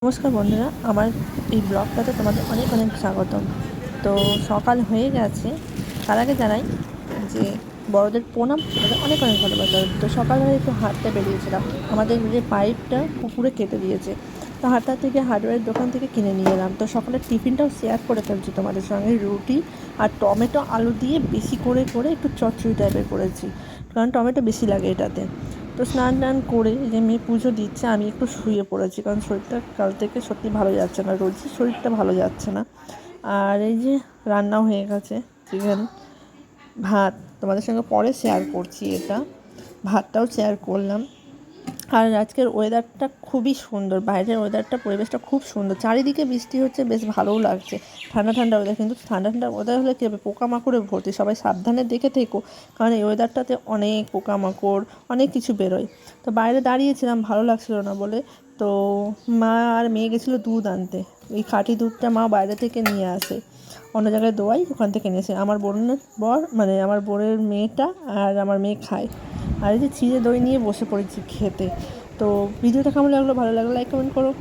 নমস্কার বন্ধুরা, আমার এই ব্লগটাতে তোমাদের অনেক অনেক স্বাগতম। তো সকাল হয়ে গেছে, তার আগে জানাই যে বড়দের প্রণাম, ছোটদের অনেক অনেক ভালোবাসা। তো সকালবেলা একটু হাঁটতে বেরিয়েছিলাম, আমাদের যে পাইপটা পুকুরে কেটে দিয়েছে, তো হাঁটতে থেকে হার্ডওয়্যারের দোকান থেকে কিনে নিয়ে এলাম। তো সকালের টিফিনটাও শেয়ার করে ফেলছি তোমাদের সঙ্গে, রুটি আর টমেটো আলু দিয়ে বেশি করে করে একটু চচ্চড়ি টাইপের করেছি, কারণ টমেটো বেশি লাগে এটাতে। তো স্নান টান করে এই যে মেয়ে পুজো দিচ্ছে, আমি একটু শুয়ে পড়েছি, কারণ শরীরটা কাল থেকে সত্যি ভালো যাচ্ছে না, রোজই শরীরটা ভালো যাচ্ছে না। আর এই যে রান্নাও হয়ে গেছে, চিকেন, ভাত তোমাদের সঙ্গে পরে শেয়ার করছি, এটা ভাতটাও শেয়ার করলাম। আর আজকের ওয়েদারটা খুবই সুন্দর, বাইরের ওয়েদারটা, পরিবেশটা খুব সুন্দর, চারিদিকে বৃষ্টি হচ্ছে, বেশ ভালোও লাগছে। ঠান্ডা ঠান্ডা ওয়েদার, কিন্তু ঠান্ডা ঠান্ডা ওয়েদার হলে কী হবে, পোকামাকড়ে ভর্তি। সবাই সাবধানে দেখে থেকো, কারণ এই ওয়েদারটাতে অনেক পোকামাকড়, অনেক কিছু বেরোয়। তো বাইরে দাঁড়িয়েছিলাম, ভালো লাগছিল না বলে। তো মা আর মেয়ে গেছিলো দুধ আনতে, এই খাঁটি দুধটা মা বাইরে থেকে নিয়ে আসে, অন্য জায়গায় দোয়াই, ওখান থেকে নিয়েছে। আমার বোনের বর, মানে আমার বোনের মেয়েটা আর আমার মেয়ে খায়। আর এই যে চিড়ে দই নিয়ে বসে পড়েছি খেতে। তো ভিডিওটা কেমন লাগলো, ভালো লাগলো লাইক কমেন্ট করো।